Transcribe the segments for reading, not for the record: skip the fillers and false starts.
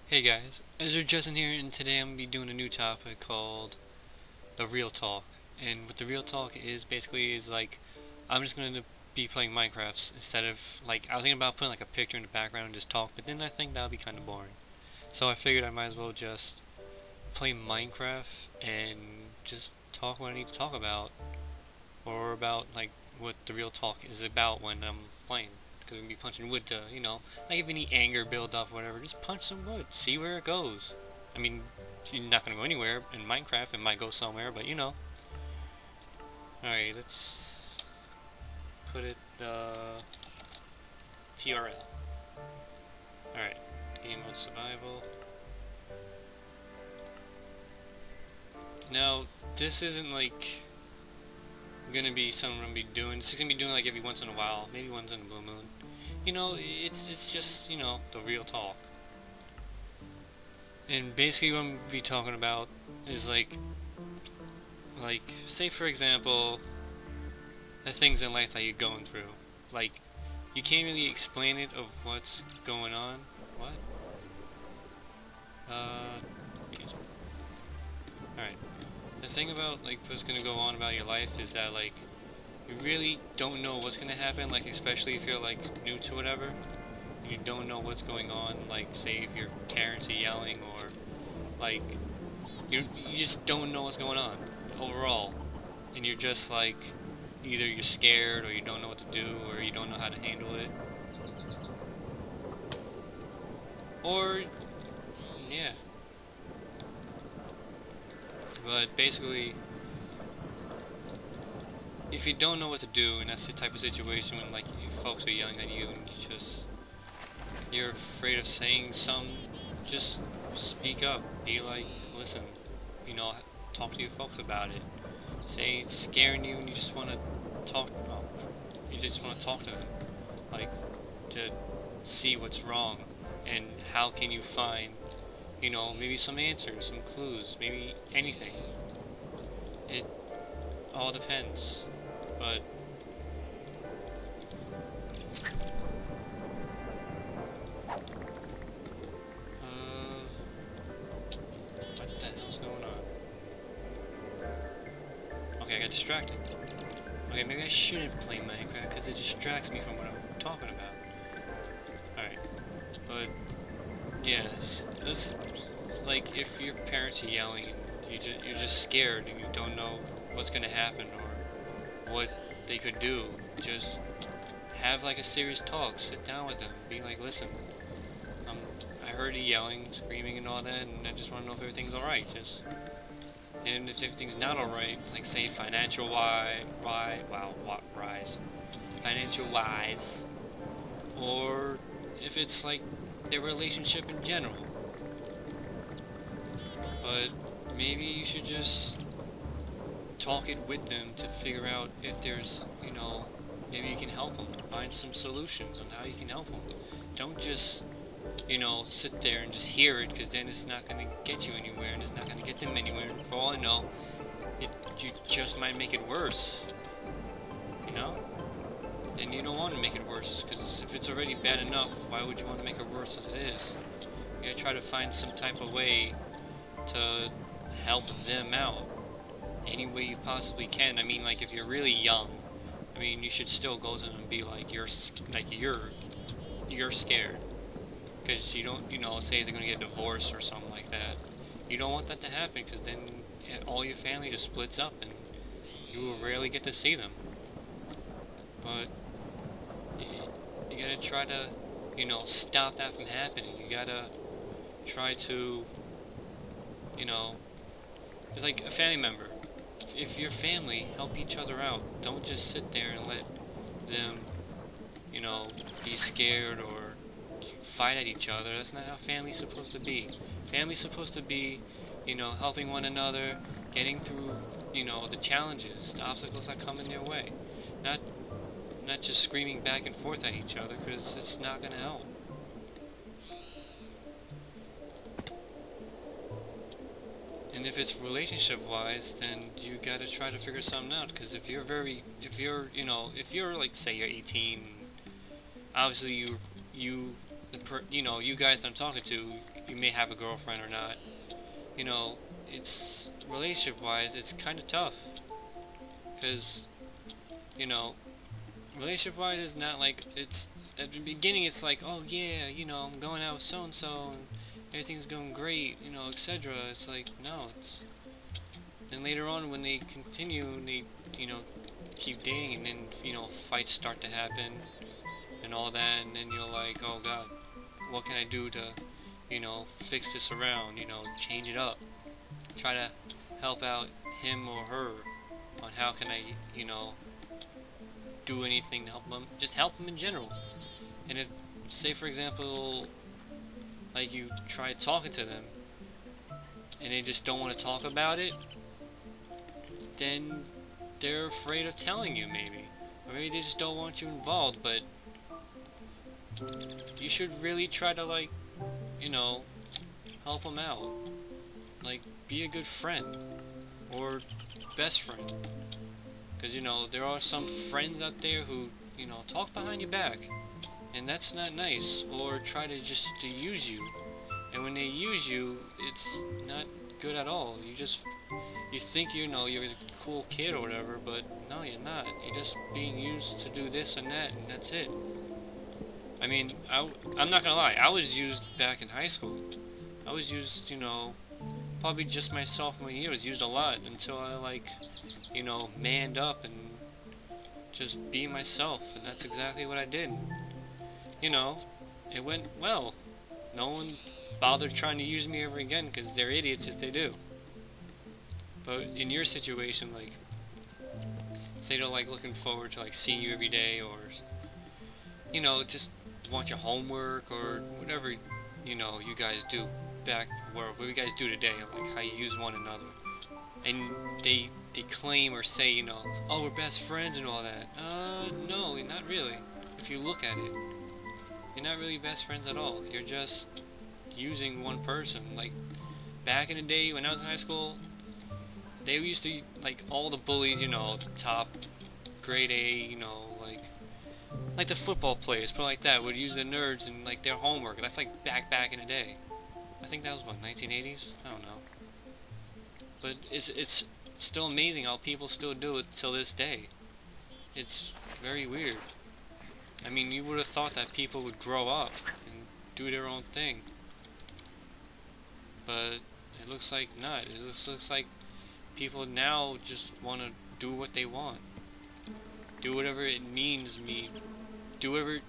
Hey guys, Ezra Justin here, and today I'm going to be doing a new topic called the Real Talk. And what the Real Talk is basically is like, I'm just going to be playing Minecraft instead of, like, I was thinking about putting like a picture in the background and just talk, but then I think that would be kind of boring. So I figured I might as well just play Minecraft and just talk what I need to talk about, or about like what the Real Talk is about when I'm playing. Because we can be punching wood to, like if any anger build up or whatever, just punch some wood, see where it goes. I mean, you're not gonna go anywhere in Minecraft. It might go somewhere, but you know. All right, let's put it TRL. All right, game mode survival. Now, this isn't like gonna be something I'm gonna be doing. This is gonna be doing like every once in a while, maybe once in a blue moon. You know, it's just the real talk. And basically, what I'm gonna be talking about is like say for example, the things in life that you're going through. Like, you can't really explain it of what's going on. What? Excuse me. Alright. The thing about like what's gonna go on about your life is that like you really don't know what's gonna happen, like especially if you're like new to whatever and you don't know what's going on, like say if your parents are yelling or like you just don't know what's going on overall, and you're just like either you're scared or you don't know what to do or you don't know how to handle it, or yeah. But basically, if you don't know what to do, and that's the type of situation when like you folks are yelling at you and you're afraid of saying something, just speak up. Be like, listen, talk to your folks about it. Say it's scaring you and you just want to talk. You just want to talk to them, like to see what's wrong and how can you find, maybe some answers, some clues, maybe anything. It all depends, but what the hell's going on? Okay, I got distracted. Okay, maybe I shouldn't play Minecraft because it distracts me from what I'm talking about. Alright, but yes, it's like if your parents are yelling and you're just scared and you don't know what's gonna happen or what they could do, just have like a serious talk. Sit down with them. Be like, listen, I heard you yelling, screaming, and all that, and I just want to know if everything's all right. And if everything's not all right, like say financial financial wise, or if it's like their relationship in general. But maybe you should just talk it with them to figure out if there's, maybe you can help them, find some solutions on how you can help them. Don't just, sit there and just hear it, because then it's not going to get you anywhere, and it's not going to get them anywhere. For all I know, you just might make it worse, And you don't want to make it worse, because if it's already bad enough, why would you want to make it worse as it is? You gotta try to find some type of way to help them out any way you possibly can. I mean, like if you're really young, I mean, you should still go to them and be like, you're scared because you don't, say they're gonna get divorced or something like that. You don't want that to happen, because then all your family just splits up and you will rarely get to see them. But you gotta try to, stop that from happening. You gotta try to, it's like a family member. If your family, help each other out. Don't just sit there and let them, be scared or fight at each other. That's not how family's supposed to be. Family's supposed to be, helping one another, getting through, the challenges, the obstacles that come in their way. Not just screaming back and forth at each other, because it's not going to help. And if it's relationship-wise, then you gotta try to figure something out. Because if you're like, say you're 18, obviously you guys I'm talking to you may have a girlfriend or not. You know, it's relationship wise, it's kind of tough, because you know, relationship wise is not like, it's at the beginning it's like, oh yeah, you know, I'm going out with so and so and everything's going great, you know, etc. It's like, no, it's, then later on when they continue and they, you know, keep dating, and then, you know, fights start to happen and all that, and then you're like, oh god, what can I do to, you know, fix this around, you know, change it up, try to help out him or her on how can I, you know, do anything to help them, just help them in general. And if, say for example, like you try talking to them and they just don't want to talk about it, then they're afraid of telling you, maybe, or maybe they just don't want you involved. But you should really try to, like, you know, help them out, like be a good friend or best friend, because you know there are some friends out there who, you know, talk behind your back, and that's not nice, or try to just to use you, and when they use you, it's not good at all. You think, you know, you're a cool kid or whatever, but no, you're not. You're just being used to do this and that, and that's it. I mean, I'm not gonna lie, I was used back in high school. I was used, you know, probably just my sophomore year, I was used a lot until I, like, you know, manned up and just be myself, and that's exactly what I did. You know, it went well. No one bothered trying to use me ever again, because they're idiots if they do. But in your situation, like, say they're like looking forward to like seeing you every day, or, you know, just want your homework or whatever, you know, you guys do back, what you guys do today, like how you use one another, and they claim or say, you know, oh, we're best friends and all that. No, not really. If you look at it, you're not really best friends at all. You're just using one person. Like, back in the day when I was in high school, they used to, like, all the bullies, you know, the top grade A, you know, like the football players, but like that, would use the nerds and like their homework. That's like back in the day. I think that was what, 1980s? I don't know. But it's still amazing how people still do it till this day. It's very weird. I mean, you would have thought that people would grow up and do their own thing, but it looks like not. It just looks like people now just want to do what they want. Do whatever it means do whatever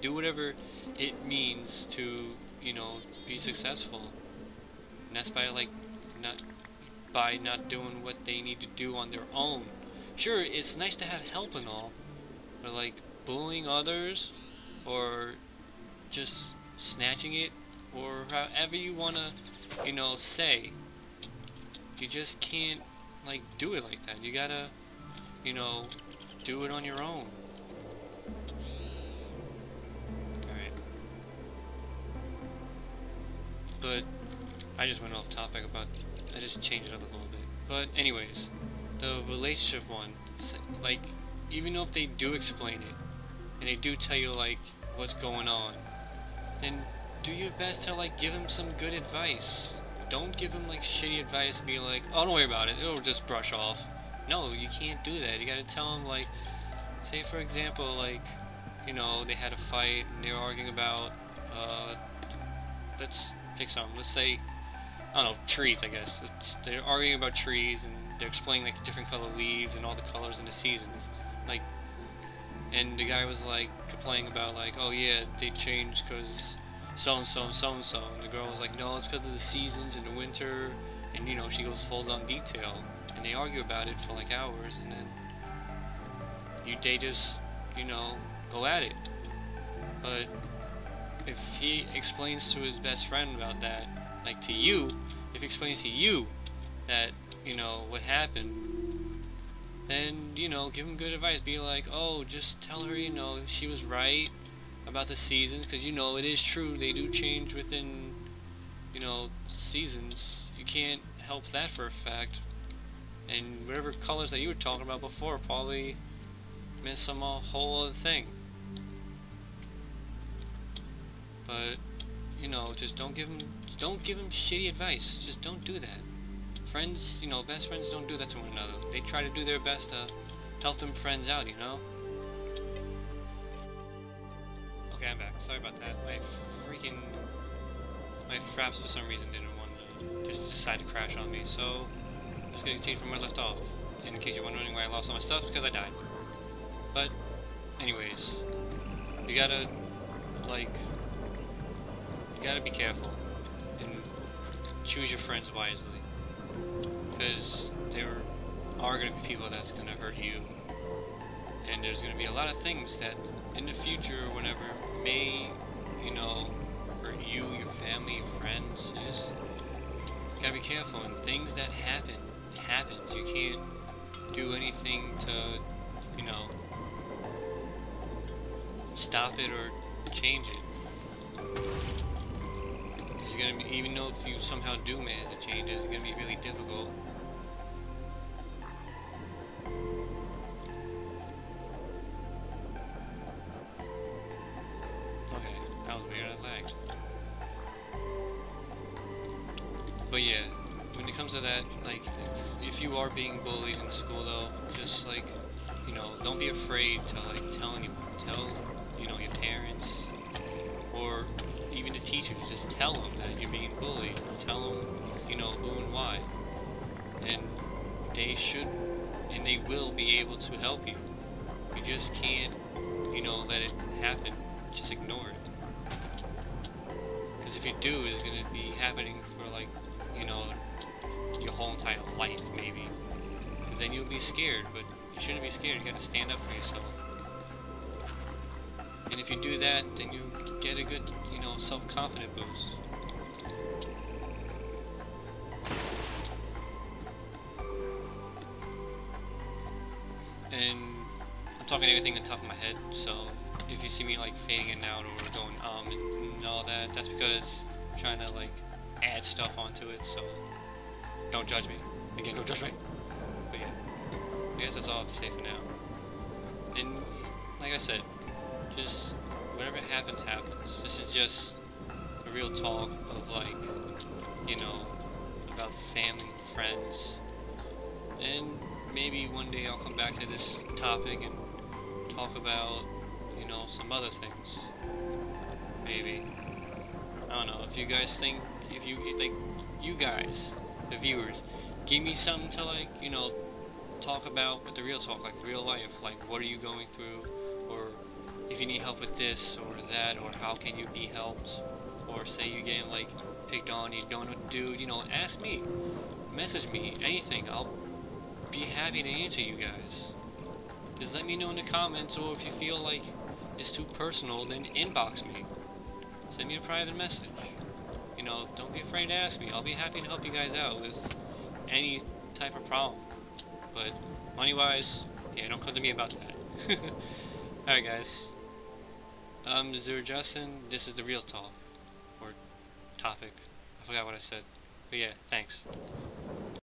do whatever it means to, you know, be successful. And that's by like not doing what they need to do on their own. Sure, it's nice to have help and all, but like bullying others or just snatching it, or however you wanna, you know, say, you just can't like do it like that. You gotta, you know, do it on your own. Alright. But I just went off topic about, I just changed it up a little bit. But anyways, the relationship one, like, even though if they do explain it, and they do tell you like what's going on, then do your best to like give them some good advice. Don't give them like shitty advice and be like, oh, don't worry about it, it'll just brush off. No, you can't do that. You gotta tell them, like, say for example, like, you know, they had a fight and they were arguing about, let's pick something. Let's say, I don't know, trees, I guess. They're arguing about trees and they're explaining like the different color leaves and all the colors in the seasons. Like, and the guy was like complaining about like, oh yeah, they changed because so-and-so and so-and-so. And the girl was like, no, it's because of the seasons and the winter. And, you know, she goes full on detail. And they argue about it for like hours, and then they just, you know, go at it. But if he explains to his best friend about that, like to you, if he explains to you that, you know, what happened, then, you know, give him good advice. Be like, oh, just tell her, you know, she was right about the seasons, because, you know, it is true, they do change within, you know, seasons. You can't help that for a fact. And whatever colors that you were talking about before probably meant some whole other thing. But you know, just don't give them shitty advice. Just don't do that. Friends, you know, best friends don't do that to one another. They try to do their best to help them friends out, you know? Okay, I'm back. Sorry about that. My fraps for some reason didn't want to just decide to crash on me, so I'm just gonna continue from where I left off. And in case you're wondering why I lost all my stuff, it's because I died. But, anyways, you gotta be careful and choose your friends wisely. Because there are going to be people that's going to hurt you, and there's going to be a lot of things that in the future or whenever may, you know, hurt you, your family, your friends. You just gotta be careful, and things that happens. You can't do anything to, you know, stop it or change it. It's gonna be, even though if you somehow do manage to change it, it's gonna be really difficult. Okay, that was weird, I lagged. But yeah, when it comes to that, like, if you are being bullied in school though, just like, you know, don't be afraid to like tell anyone. Tell, you know, your parents, or even the teachers. Just tell them that you're being bullied. Tell them, you know, who and why. And they should, and they will be able to help you. You just can't, you know, let it happen. Just ignore it. Because if you do, it's going to be happening for, like, you know, your whole entire life, maybe. Because then you'll be scared, but you shouldn't be scared. You got to stand up for yourself. And if you do that, then you get a good, you know, self-confident boost. And I'm talking everything on top of my head, so if you see me like fading in and out or going and all that, that's because I'm trying to like add stuff onto it, so don't judge me. Again, don't judge me. But yeah, I guess that's all I have to say for now. And like I said, just whatever happens, happens. This is just a real talk of like, you know, about family and friends. And maybe one day I'll come back to this topic and talk about, you know, some other things. Maybe. I don't know. If you guys think, if you, like, you guys, the viewers, give me something to like, you know, talk about with the real talk, like real life. Like, what are you going through? Or if you need help with this or that, or how can you be helped, or say you're getting like picked on, you don't know what to do, you know, ask me, message me, anything. I'll be happy to answer you guys. Just let me know in the comments, or if you feel like it's too personal, then inbox me. Send me a private message. You know, don't be afraid to ask me. I'll be happy to help you guys out with any type of problem. But money-wise, yeah, don't come to me about that. Alright guys, I'm Zero Justin, this is the real talk, or topic, I forgot what I said, but yeah, thanks.